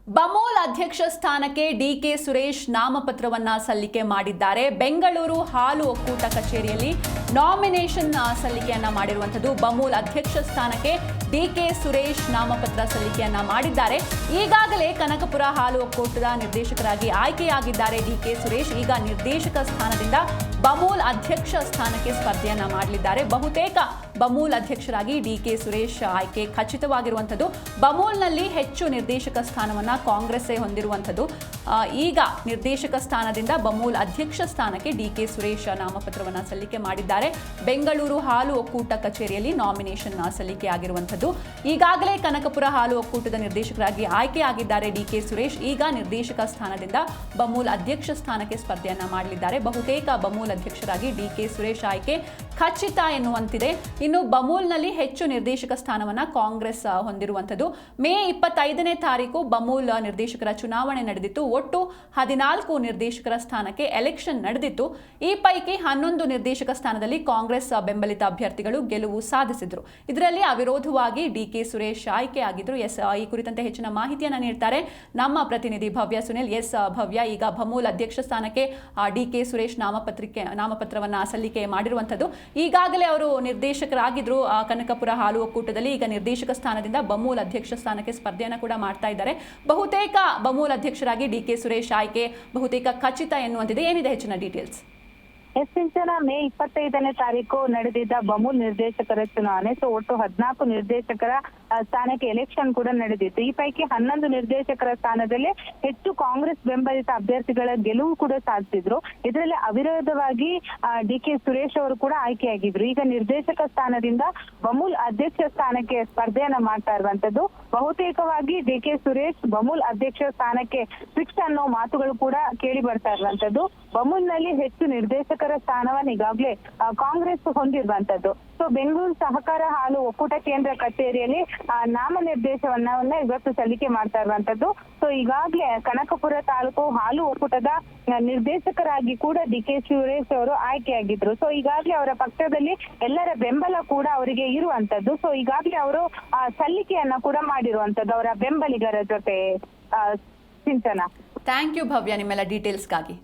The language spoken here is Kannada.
ಬಮೂಲ್ ಅಧ್ಯಕ್ಷ ಸ್ಥಾನಕ್ಕೆ ಡಿಕೆ ಸುರೇಶ್ ನಾಮಪತ್ರವನ್ನ ಸಲ್ಲಿಕೆ ಮಾಡಿದ್ದಾರೆ. ಬೆಂಗಳೂರು ಹಾಲು ಒಕ್ಕೂಟ ಕಚೇರಿಯಲ್ಲಿ ನಾಮಿನೇಷನ್ ಸಲ್ಲಿಕೆಯನ್ನ ಮಾಡಿರುವಂತದ್ದು. ಬಮೂಲ್ ಅಧ್ಯಕ್ಷ ಸ್ಥಾನಕ್ಕೆ ಡಿಕೆ ಸುರೇಶ್ ನಾಮಪತ್ರ ಸಲ್ಲಿಕೆಯನ್ನ ಮಾಡಿದ್ದಾರೆ. ಈಗಾಗಲೇ ಕನಕಪುರ ಹಾಲು ಒಕ್ಕೂಟದ ನಿರ್ದೇಶಕರಾಗಿ ಆಯ್ಕೆಯಾಗಿದ್ದಾರೆ ಡಿಕೆ ಸುರೇಶ್. ಈಗ ನಿರ್ದೇಶಕ ಸ್ಥಾನದಿಂದ ಬಮೂಲ್ ಅಧ್ಯಕ್ಷ ಸ್ಥಾನಕ್ಕೆ ಸ್ಪರ್ಧೆಯನ್ನ ಮಾಡಲಿದ್ದಾರೆ. ಬಹುತೇಕ ಬಮೂಲ್ ಅಧ್ಯಕ್ಷರಾಗಿ ಡಿಕೆ ಸುರೇಶ್ ಆಯ್ಕೆ ಖಚಿತವಾಗಿರುವಂಥದ್ದು. ಬಮೂಲ್ನಲ್ಲಿ ಹೆಚ್ಚು ನಿರ್ದೇಶಕ ಸ್ಥಾನವನ್ನ ಕಾಂಗ್ರೆಸ್ ಹೊಂದಿರುವಂಥದ್ದು. ಈಗ ನಿರ್ದೇಶಕ ಸ್ಥಾನದಿಂದ ಬಮೂಲ್ ಅಧ್ಯಕ್ಷ ಸ್ಥಾನಕ್ಕೆ ಡಿಕೆ ಸುರೇಶ್ ನಾಮಪತ್ರವನ್ನ ಸಲ್ಲಿಕೆ ಮಾಡಿದ್ದಾರೆ. ಬೆಂಗಳೂರು ಹಾಲು ಒಕ್ಕೂಟ ಕಚೇರಿಯಲ್ಲಿ ನಾಮಿನೇಷನ್ ಸಲ್ಲಿಕೆ ಆಗಿರುವಂಥದ್ದು. ಈಗಾಗಲೇ ಕನಕಪುರ ಹಾಲು ಒಕ್ಕೂಟದ ನಿರ್ದೇಶಕರಾಗಿ ಆಯ್ಕೆಯಾಗಿದ್ದಾರೆ ಡಿಕೆ ಸುರೇಶ್. ಈಗ ನಿರ್ದೇಶಕ ಸ್ಥಾನದಿಂದ ಬಮೂಲ್ ಅಧ್ಯಕ್ಷ ಸ್ಥಾನಕ್ಕೆ ಸ್ಪರ್ಧೆಯನ್ನ ಮಾಡಲಿದ್ದಾರೆ. ಬಹುತೇಕ ಬಮೂಲ್ ಅಧ್ಯಕ್ಷರಾಗಿ ಡಿಕೆ ಸುರೇಶ್ ಆಯ್ಕೆ ಖಚಿತ ಎನ್ನುವಂತಿದೆ. ಇನ್ನು ಬಮೂಲ್ನಲ್ಲಿ ಹೆಚ್ಚು ನಿರ್ದೇಶಕ ಸ್ಥಾನವನ್ನ ಕಾಂಗ್ರೆಸ್ ಹೊಂದಿರುವಂಥದ್ದು. ಮೇ 25ನೇ ತಾರೀಕು ಬಮೂಲ್ ನಿರ್ದೇಶಕರ ಚುನಾವಣೆ ನಡೆದಿತ್ತು. ಒಟ್ಟು 14 ನಿರ್ದೇಶಕರ ಸ್ಥಾನಕ್ಕೆ ಎಲೆಕ್ಷನ್ ನಡೆದಿತ್ತು. ಈ ಪೈಕಿ 11 ನಿರ್ದೇಶಕ ಸ್ಥಾನದಲ್ಲಿ ಕಾಂಗ್ರೆಸ್ ಬೆಂಬಲಿತ ಅಭ್ಯರ್ಥಿಗಳು ಗೆಲುವು ಸಾಧಿಸಿದ್ರು. ಇದರಲ್ಲಿ ಅವಿರೋಧವಾಗಿ ಡಿಕೆ ಸುರೇಶ್ ಆಯ್ಕೆಯಾಗಿದ್ರು. ಈ ಕುರಿತಂತೆ ಹೆಚ್ಚಿನ ಮಾಹಿತಿಯನ್ನು ನೀಡ್ತಾರೆ ನಮ್ಮ ಪ್ರತಿನಿಧಿ ಭವ್ಯ ಸುನಿಲ್. ಭವ್ಯ, ಈಗ ಬಮೂಲ್ ಅಧ್ಯಕ್ಷ ಸ್ಥಾನಕ್ಕೆ ಡಿಕೆ ಸುರೇಶ್ ನಾಮಪತ್ರವನ್ನ ಸಲ್ಲಿಕೆ ಮಾಡಿರುವಂಥದ್ದು. ಈಗಾಗಲೇ ಅವರು ನಿರ್ದೇಶಕರಾಗಿದ್ರು ಕನಕಪುರ ಹಾಲು ಒಕ್ಕೂಟದಲ್ಲಿ. ಈಗ ನಿರ್ದೇಶಕ ಸ್ಥಾನದಿಂದ ಬಮೂಲ್ ಅಧ್ಯಕ್ಷ ಸ್ಥಾನಕ್ಕೆ ಸ್ಪರ್ಧೆಯನ್ನು ಕೂಡ ಮಾಡ್ತಾ ಇದ್ದಾರೆ. ಬಹುತೇಕ ಬಮೂಲ್ ಅಧ್ಯಕ್ಷರಾಗಿ ಡಿಕೆ ಸುರೇಶ್ ಆಯ್ಕೆ ಬಹುತೇಕ ಖಚಿತ ಎನ್ನುವಂತಿದೆ. ಏನಿದೆ ಹೆಚ್ಚಿನ ಡೀಟೇಲ್ಸ್? ಸಿಂಚನ ಮೇ 25ನೇ ತಾರೀಕು ನಡೆದಿದ್ದ ಬಮೂಲ್ ನಿರ್ದೇಶಕರ ಚುನಾವಣೆ. ಒಟ್ಟು 14 ನಿರ್ದೇಶಕರ ಸ್ಥಾನಕ್ಕೆ ಎಲೆಕ್ಷನ್ ಕೂಡ ನಡೆದಿತ್ತು. ಈ ಪೈಕಿ 11 ನಿರ್ದೇಶಕರ ಸ್ಥಾನದಲ್ಲಿ ಹೆಚ್ಚು ಕಾಂಗ್ರೆಸ್ ಬೆಂಬಲಿತ ಅಭ್ಯರ್ಥಿಗಳ ಗೆಲುವು ಕೂಡ ಸಾಧಿಸಿದ್ರು. ಇದರಲ್ಲಿ ಅವಿರೋಧವಾಗಿ ಡಿಕೆ ಸುರೇಶ್ ಅವರು ಕೂಡ ಆಯ್ಕೆಯಾಗಿದ್ರು. ಈಗ ನಿರ್ದೇಶಕ ಸ್ಥಾನದಿಂದ ಬಮೂಲ್ ಅಧ್ಯಕ್ಷ ಸ್ಥಾನಕ್ಕೆ ಸ್ಪರ್ಧೆಯನ್ನ ಮಾಡ್ತಾ ಇರುವಂತದ್ದು. ಬಹುತೇಕವಾಗಿ ಡಿಕೆ ಸುರೇಶ್ ಬಮೂಲ್ ಅಧ್ಯಕ್ಷ ಸ್ಥಾನಕ್ಕೆ ಫಿಕ್ಸ್ ಅನ್ನೋ ಮಾತುಗಳು ಕೂಡ ಕೇಳಿ ಬರ್ತಾ ಇರುವಂತದ್ದು. ಬಮೂಲ್ನಲ್ಲಿ ಹೆಚ್ಚು ನಿರ್ದೇಶಕರ ಸ್ಥಾನವನ್ನು ಈಗಾಗಲೇ ಕಾಂಗ್ರೆಸ್ ಹೊಂದಿರುವಂತದ್ದು. ಬೆಂಗಳೂರು ಸಹಕಾರ ಹಾಲು ಒಕ್ಕೂಟ ಕೇಂದ್ರ ಕಚೇರಿಯಲ್ಲಿ ನಾಮನಿರ್ದೇಶನವನ್ನ ಇವತ್ತು ಸಲ್ಲಿಕೆ ಮಾಡ್ತಾ ಇರುವಂತದ್ದು. ಈಗಾಗಲೇ ಕನಕಪುರ ತಾಲೂಕು ಹಾಲು ಒಕ್ಕೂಟದ ನಿರ್ದೇಶಕರಾಗಿ ಕೂಡ ಡಿಕೆ ಸುರೇಶ್ ಅವರು ಆಯ್ಕೆಯಾಗಿದ್ರು. ಈಗಾಗಲೇ ಅವರ ಪಕ್ಷದಲ್ಲಿ ಎಲ್ಲರ ಬೆಂಬಲ ಕೂಡ ಅವರಿಗೆ ಇರುವಂತದ್ದು. ಈಗಾಗಲೇ ಅವರು ಸಲ್ಲಿಕೆಯನ್ನ ಕೂಡ ಮಾಡಿರುವಂತದ್ದು ಅವರ ಬೆಂಬಲಿಗರ ಜೊತೆ. ಸಿಂಚನ, ಥ್ಯಾಂಕ್ ಯು ಭವ್ಯ ನಿಮ್ಮೆಲ್ಲ ಡೀಟೇಲ್ಸ್ಗಾಗಿ.